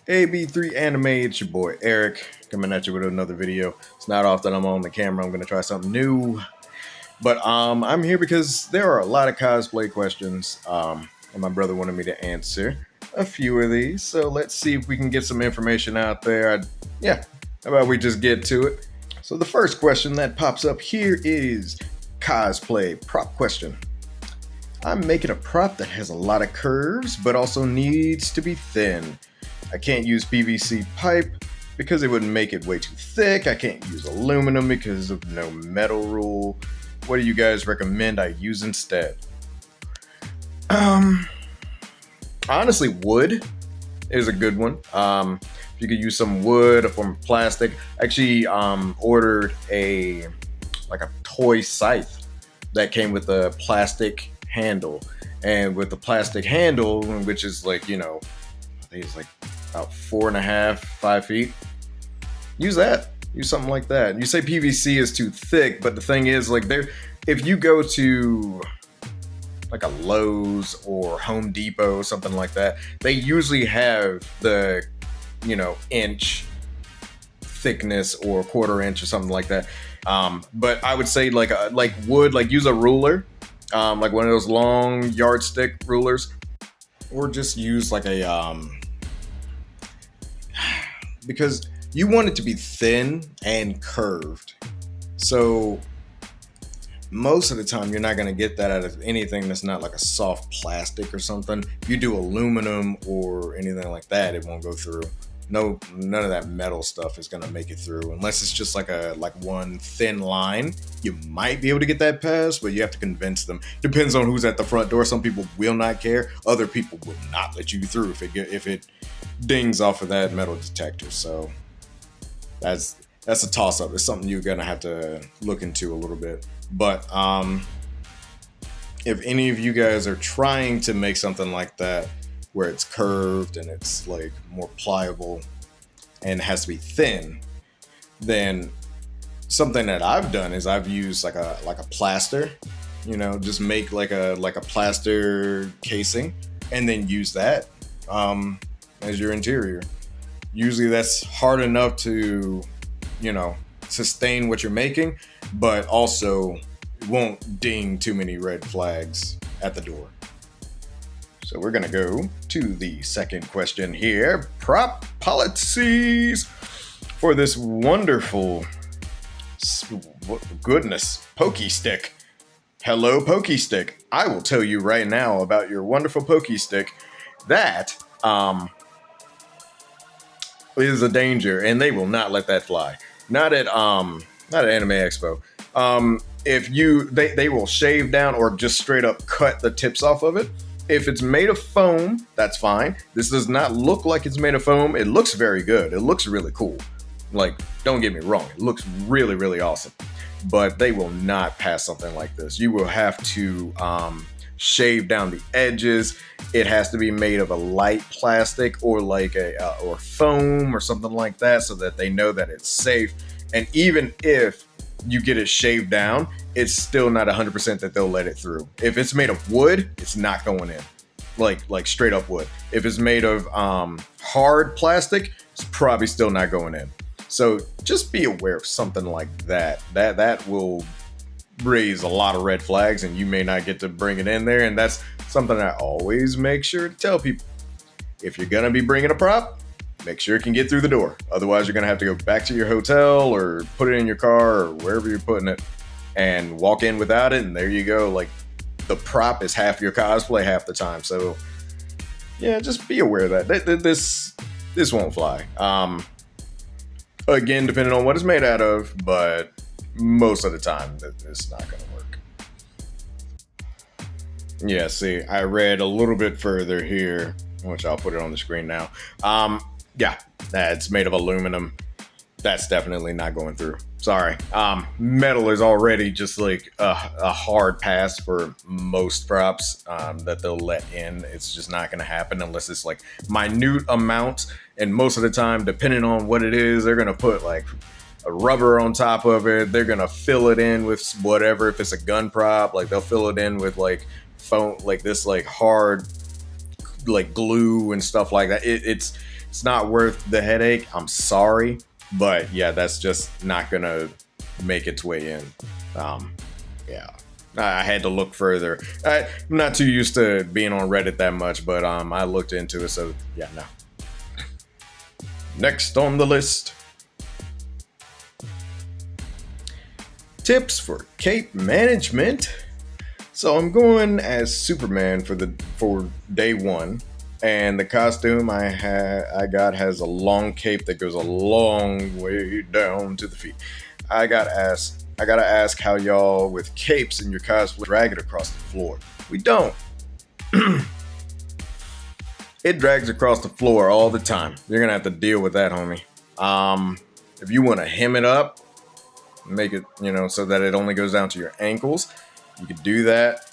AB3 Anime, it's your boy Eric, coming at you with another video. It's not often I'm on the camera, I'm going to try something new. But I'm here because there are a lot of cosplay questions, and my brother wanted me to answer a few of these. So let's see if we can get some information out there. How about we just get to it? So the first question that pops up here is cosplay prop question. I'm making a prop that has a lot of curves, but also needs to be thin. I can't use PVC pipe because it would make it way too thick. I can't use aluminum because of no metal rule. What do you guys recommend I use instead? Honestly, wood is a good one. You could use some wood, a form of plastic. I actually ordered a toy scythe that came with a plastic handle, and with the plastic handle, which is I think it's about 4.5, 5 feet. Use that. Use something like that. You say PVC is too thick, but the thing is, if you go to a Lowe's or Home Depot, something like that, they usually have the inch thickness or 1/4 inch or something like that. But I would say wood, use a ruler, one of those long yardstick rulers, or just use because you want it to be thin and curved. So most of the time you're not going to get that out of anything that's not like a soft plastic or something. If you do aluminum or anything like that, it won't go through. No, none of that metal stuff is going to make it through unless it's just one thin line. You might be able to get that past, but you have to convince them. Depends on who's at the front door. Some people will not care. Other people will not let you through if it dings off of that metal detector. So that's a toss up. It's something you're going to have to look into a little bit. But if any of you guys are trying to make something like that, where it's curved and it's more pliable and has to be thin, then something that I've done is I've used a plaster, just make a plaster casing and then use that as your interior. Usually that's hard enough to sustain what you're making, but also it won't ding too many red flags at the door. So we're going to go to the second question here. Prop policies for this wonderful, goodness, Pokey Stick. Hello, Pokey Stick. I will tell you right now about your wonderful Pokey Stick. That is a danger, and they will not let that fly. Not at Anime Expo. They will shave down or just straight up cut the tips off of it. If it's made of foam, that's fine. This does not look like it's made of foam. It looks very good. It looks really cool. Don't get me wrong. It looks really, really awesome. But they will not pass something like this. You will have to shave down the edges. It has to be made of a light plastic or or foam or something like that, so that they know that it's safe. And even if you get it shaved down, it's still not 100% that they'll let it through. If it's made of wood, it's not going in, like straight up wood. If it's made of hard plastic, it's probably still not going in. So just be aware of something like that. That will raise a lot of red flags, and you may not get to bring it in there. And that's something I always make sure to tell people. If you're gonna be bringing a prop, make sure it can get through the door. Otherwise, you're going to have to go back to your hotel or put it in your car or wherever you're putting it and walk in without it. And there you go. The prop is half your cosplay half the time. So yeah, just be aware of that. This won't fly. Again, depending on what it's made out of, but most of the time it's not going to work. Yeah, see, I read a little bit further here, which I'll put it on the screen now. Yeah, it's made of aluminum. That's definitely not going through. Sorry. Metal is already just a hard pass for most props that they'll let in. It's just not going to happen unless it's minute amounts. And most of the time, depending on what it is, they're going to put a rubber on top of it. They're going to fill it in with whatever. If it's a gun prop, they'll fill it in with foam, this hard glue and stuff like that. It's It's not worth the headache. I'm sorry, but yeah, that's just not gonna make its way in. Yeah. I had to look further. I'm not too used to being on Reddit that much, but I looked into it, so yeah, no. Next on the list, tips for cape management. So I'm going as Superman for day one, and the costume I got has a long cape that goes a long way down to the feet. I gotta ask how y'all with capes and your cosplay drag it across the floor. We don't. It drags across the floor all the time. You're gonna have to deal with that, homie. If you want to hem it up, make it, so that it only goes down to your ankles, you could do that.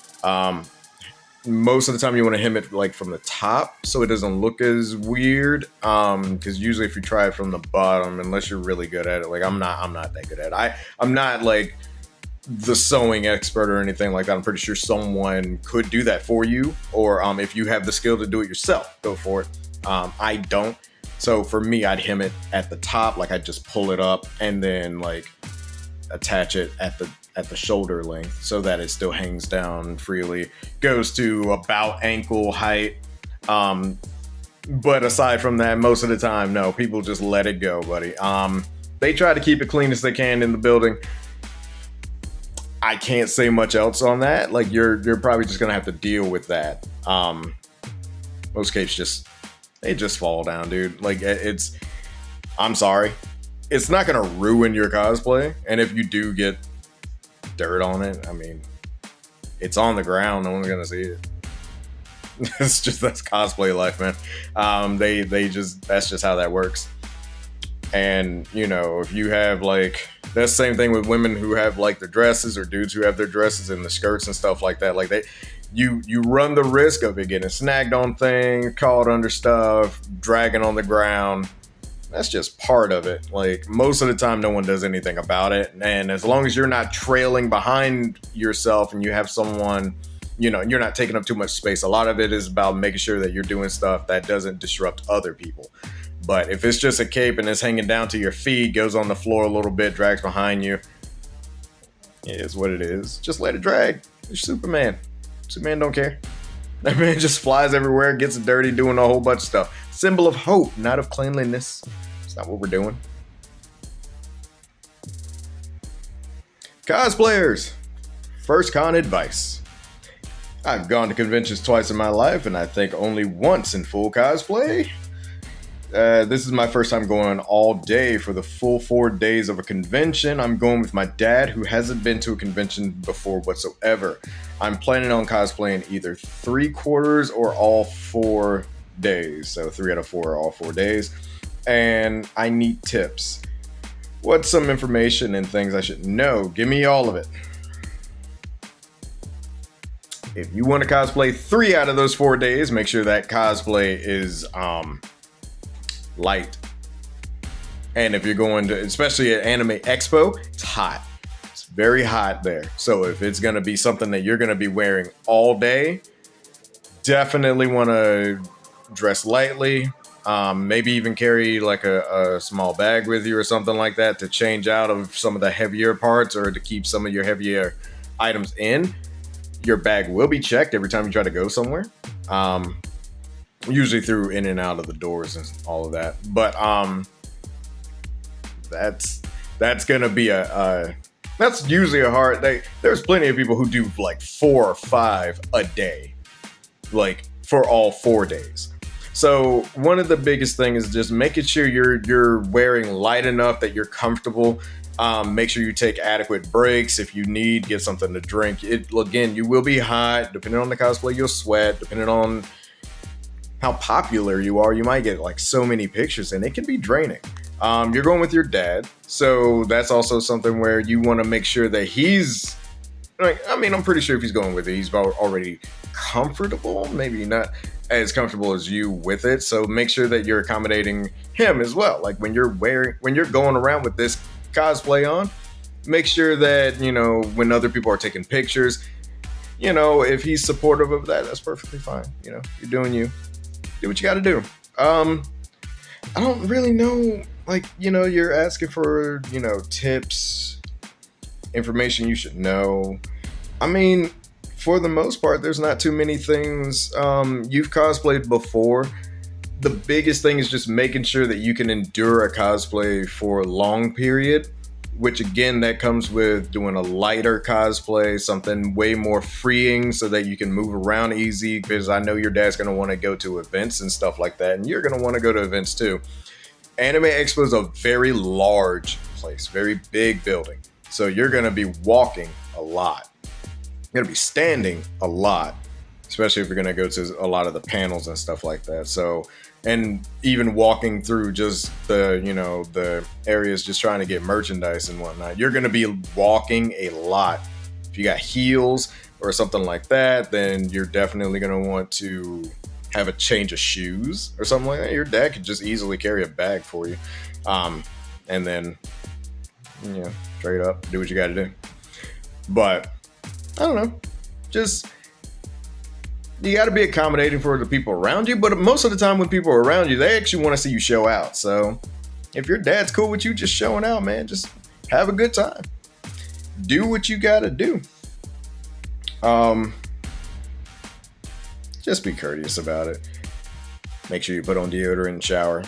Most of the time you want to hem it like from the top so it doesn't look as weird. Because usually if you try it from the bottom, unless you're really good at it, like I'm not that good at it. I'm not like the sewing expert or anything like that. I'm pretty sure someone could do that for you, or if you have the skill to do it yourself, go for it. I don't. So for me, I'd hem it at the top, like I'd just pull it up and then like attach it at the shoulder length so that it still hangs down freely, goes to about ankle height. But aside from that, most of the time, no, people just let it go, buddy. They try to keep it clean as they can in the building. I can't say much else on that. Like you're probably just gonna have to deal with that. Most capes just fall down, dude. Like I'm sorry, it's not gonna ruin your cosplay. And if you do get dirt on it, I mean, it's on the ground. No one's gonna see it. That's cosplay life, man. That's just how that works. And if you have like, that's the same thing with women who have like their dresses, or dudes who have their dresses and the skirts and stuff like that. Like you run the risk of it getting snagged on things, caught under stuff, dragging on the ground. That's just part of it. Like most of the time, no one does anything about it. And as long as you're not trailing behind yourself and you have someone, you're not taking up too much space. A lot of it is about making sure that you're doing stuff that doesn't disrupt other people. But if it's just a cape and it's hanging down to your feet, goes on the floor a little bit, drags behind you, it is what it is. Just let it drag. You're Superman. Superman don't care. That man just flies everywhere, gets dirty, doing a whole bunch of stuff. Symbol of hope, not of cleanliness. It's not what we're doing. Cosplayers, first con advice. I've gone to conventions twice in my life, and I think only once in full cosplay. This is my first time going all day for the full 4 days of a convention. I'm going with my dad, who hasn't been to a convention before whatsoever. I'm planning on cosplaying either 3/4 or all 4 days. So 3 out of 4 are all 4 days. And I need tips. What's some information and things I should know? Give me all of it. If you want to cosplay 3 out of those 4 days, make sure that cosplay is light. And if you're going to, especially at Anime Expo, it's hot. It's very hot there. So if it's going to be something that you're going to be wearing all day, definitely want to dress lightly. Maybe even carry like a small bag with you or something like that to change out of some of the heavier parts, or to keep some of your heavier items in. Your bag will be checked every time you try to go somewhere. Usually through in and out of the doors and all of that. But that's gonna be that's usually a hard. There's plenty of people who do like 4 or 5 a day, like for all 4 days. So one of the biggest things is just making sure you're wearing light enough that you're comfortable. Make sure you take adequate breaks. If you need, get something to drink. Again, you will be hot. Depending on the cosplay, you'll sweat. Depending on how popular you are, you might get like so many pictures, and it can be draining. You're going with your dad, so that's also something where you want to make sure that he's like, I mean, I'm pretty sure if he's going with it, he's already comfortable, maybe not as comfortable as you with it. So make sure that you're accommodating him as well. Like when you're going around with this cosplay on, make sure that, when other people are taking pictures, if he's supportive of that, that's perfectly fine. You're doing you. Do what you got to do. I don't really know. Like, you're asking for, tips, information you should know. I mean, for the most part, there's not too many things. You've cosplayed before. The biggest thing is just making sure that you can endure a cosplay for a long period, which again, that comes with doing a lighter cosplay, something way more freeing so that you can move around easy, because I know your dad's going to want to go to events and stuff like that, and you're going to want to go to events too. Anime Expo is a very large place, very big building. So you're going to be walking a lot. You're going to be standing a lot, especially if you're going to go to a lot of the panels and stuff like that. So, and even walking through just the areas just trying to get merchandise and whatnot, you're going to be walking a lot. If you got heels or something like that, then you're definitely going to want to have a change of shoes or something like that. Your dad could just easily carry a bag for you. And then, straight up, do what you got to do. But, I don't know. Just, you got to be accommodating for the people around you. But most of the time when people are around you, they actually want to see you show out. So, if your dad's cool with you just showing out, man, just have a good time. Do what you got to do. Just be courteous about it. Make sure you put on deodorant and shower.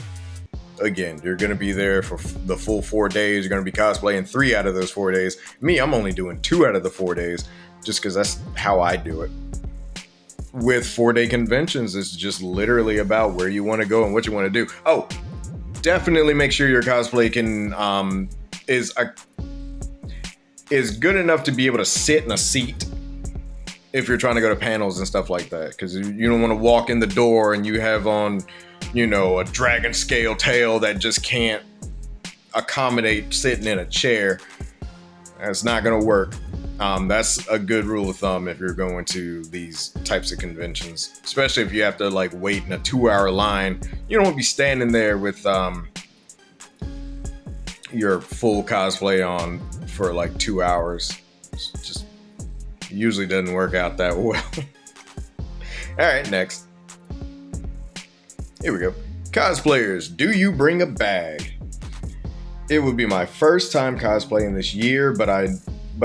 Again, you're going to be there for the full 4 days. You're going to be cosplaying 3 out of those 4 days. Me, I'm only doing 2 out of the 4 days just because that's how I do it. With 4-day conventions, it's just literally about where you want to go and what you want to do. Oh, definitely make sure your cosplay is good enough to be able to sit in a seat if you're trying to go to panels and stuff like that, because you don't want to walk in the door and you have on, a dragon scale tail that just can't accommodate sitting in a chair. That's not going to work. That's a good rule of thumb if you're going to these types of conventions, especially if you have to wait in a 2-hour line. You don't want to be standing there with your full cosplay on for 2 hours. It's just usually doesn't work out that well. All right, next. Here we go. Cosplayers, do you bring a bag? It would be my first time cosplaying this year, but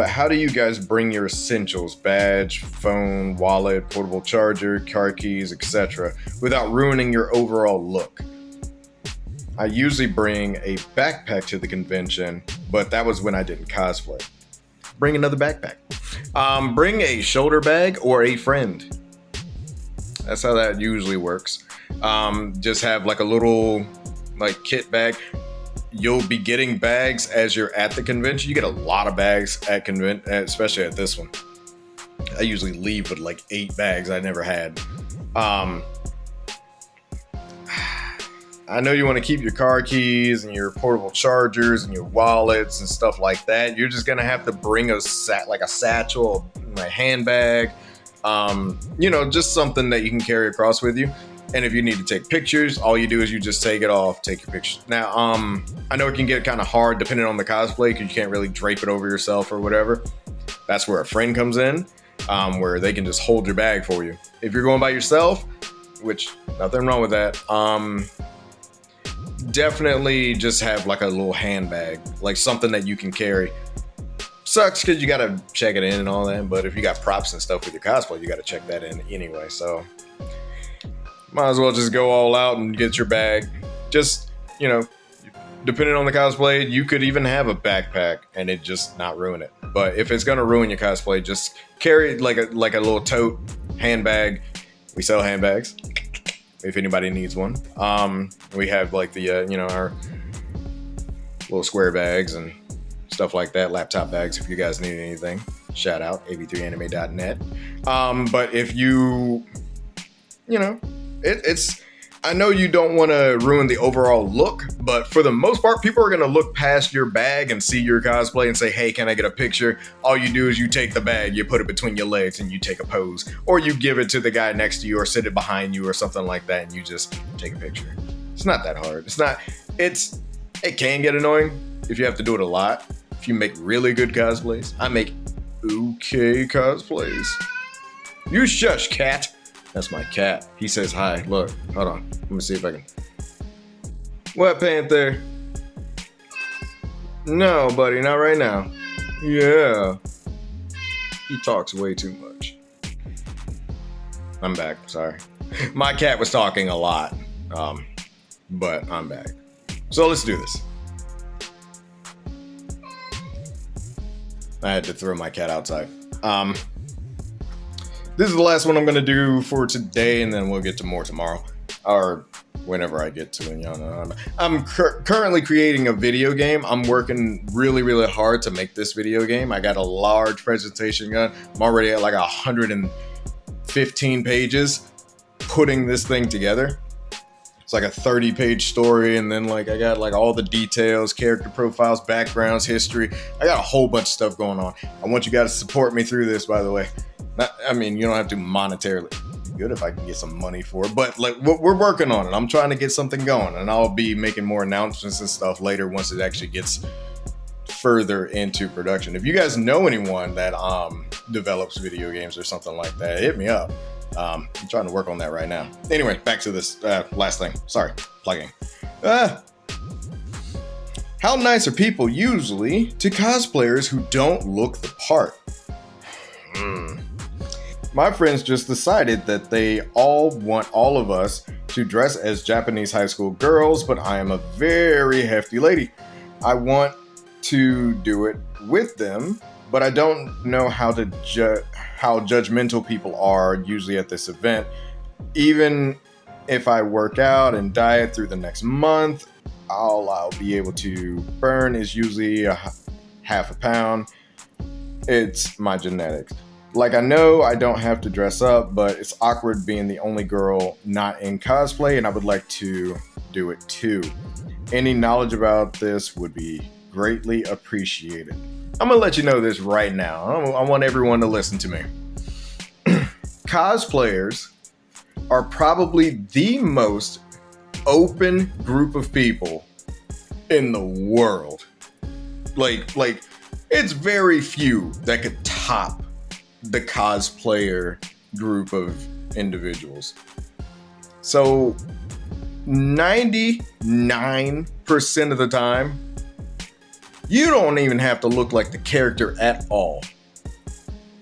how do you guys bring your essentials, badge, phone, wallet, portable charger, car keys, etc., without ruining your overall look? I usually bring a backpack to the convention, but that was when I didn't cosplay. Bring another backpack. Bring a shoulder bag or a friend. That's how that usually works. Just have a little kit bag. You'll be getting bags as you're at the convention. You get a lot of bags at convention, especially at this one. I usually leave with 8 bags I never had. I know you want to keep your car keys and your portable chargers and your wallets and stuff like that. You're just gonna have to bring a satchel, a handbag, just something that you can carry across with you. And if you need to take pictures, all you do is you just take it off, take your pictures. Now, I know it can get kind of hard depending on the cosplay because you can't really drape it over yourself or whatever. That's where a friend comes in, where they can just hold your bag for you. If you're going by yourself, which nothing wrong with that, definitely just have a little handbag, something that you can carry. Sucks because you gotta check it in and all that, but if you got props and stuff with your cosplay, you gotta check that in anyway, so might as well just go all out and get your bag. Just, depending on the cosplay, you could even have a backpack and it just not ruin it. But if it's gonna ruin your cosplay, just carry like a little tote handbag. We sell handbags if anybody needs one. We have our little square bags and stuff like that, laptop bags if you guys need anything. Shout out av3anime.net. But if you it's I know you don't want to ruin the overall look, but for the most part, people are going to look past your bag and see your cosplay and say, hey, can I get a picture? All you do is you take the bag, you put it between your legs and you take a pose, or you give it to the guy next to you or sit it behind you or something like that. And you just take a picture. It's not that hard. It can get annoying if you have to do it a lot. If you make really good cosplays, I make okay cosplays. You shush, cat. That's my cat. He says hi. Look, hold on. Let me see if I can. What, Panther? No, buddy, not right now. Yeah. He talks way too much. I'm back, sorry. My cat was talking a lot, but I'm back. So let's do this. I had to throw my cat outside. This is the last one I'm going to do for today, and then we'll get to more tomorrow. Or whenever I get to it. You know, I'm currently creating a video game. I'm working really, really hard to make this video game. I got a large presentation done. I'm already at like 115 pages putting this thing together. It's like a 30-page story, and then like I got like all the details, character profiles, backgrounds, history. I got a whole bunch of stuff going on. I want you guys to support me through this, by the way. I mean, you don't have to monetarily. Good if I can get some money for it, but like we're working on it. I'm trying to get something going, and I'll be making more announcements and stuff later once it actually gets further into production. If you guys know anyone that develops video games or something like that, hit me up. I'm trying to work on that right now. Anyway, back to this last thing. Sorry, plugging. How nice are people usually to cosplayers who don't look the part? My friends just decided that they all want all of us to dress as Japanese high school girls, but I am a very hefty lady. I want to do it with them, but I don't know how judgmental people are usually at this event. Even if I work out and diet through the next month, all I'll be able to burn is usually half a pound. It's my genetics. Like, I know I don't have to dress up, but it's awkward being the only girl not in cosplay, and I would like to do it too. Any knowledge about this would be greatly appreciated. I'm gonna let you know this right now. I want everyone to listen to me. Cosplayers are probably the most open group of people in the world. Like it's very few that could top the cosplayer group of individuals. So 99% of the time, you don't even have to look like the character at all.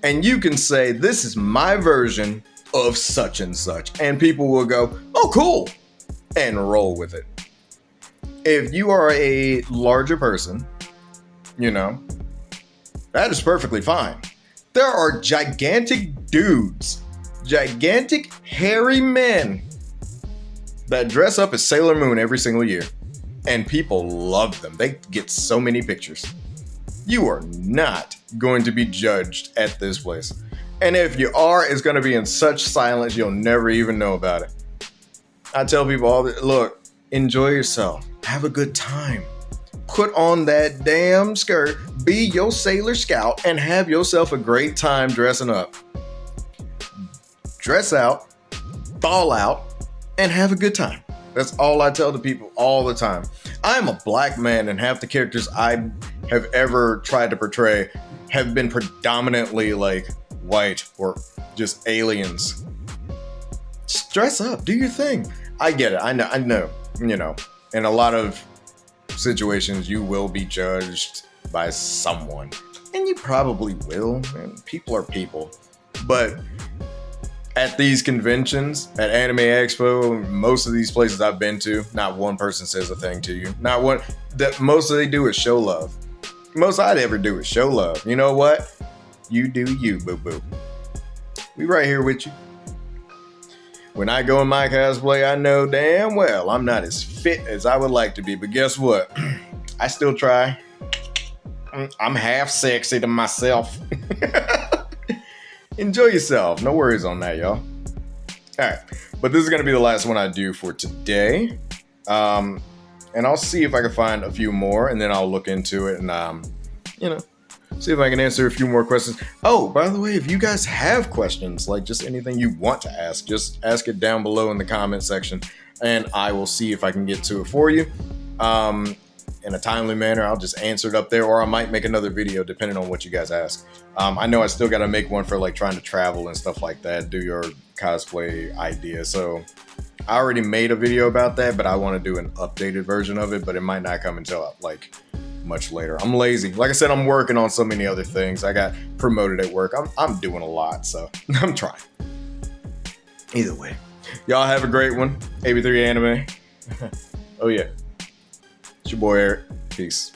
And you can say, this is my version of such and such. And people will go, oh, cool, and roll with it. If you are a larger person, you know, that is perfectly fine. There are gigantic dudes, gigantic hairy men that dress up as Sailor Moon every single year. And people love them. They get so many pictures. You are not going to be judged at this place. And if you are, it's going to be in such silence you'll never even know about it. I tell people all that, look, enjoy yourself. Have a good time. Put on that damn skirt, be your Sailor Scout, and have yourself a great time dressing up. Dress out, ball out, and have a good time. That's all I tell the people all the time. I'm a black man, and half the characters I have ever tried to portray have been predominantly like white or just aliens. Just dress up, do your thing. I get it. I know, you know, in a lot of situations you will be judged by someone, and you probably will, and people are people. But at these conventions, at Anime Expo, most of these places I've been to, not one person says a thing to you. Not one. That most of they do is show love. Most I'd ever do is show love. You know what? You do you, boo boo. We right here with you. When I go in my cosplay, I know damn well I'm not as fit as I would like to be. But guess what? I still try. I'm half sexy to myself. Enjoy yourself. No worries on that, y'all. All right. But this is going to be the last one I do for today. And I'll see if I can find a few more, and then I'll look into it and, you know, see if I can answer a few more questions. Oh, by the way, if you guys have questions, like just anything you want to ask, just ask it down below in the comment section, and I will see if I can get to it for you. In a timely manner, I'll just answer it up there, or I might make another video depending on what you guys ask. I know I still got to make one for like trying to travel and stuff like that, do your cosplay idea. So I already made a video about that, but I want to do an updated version of it, but it might not come until like much later. I'm lazy. Like I said, I'm working on so many other things. I got promoted at work. I'm doing a lot, so I'm trying. Either way, y'all have a great one. AB3 Anime. Oh yeah. It's your boy Eric. Peace.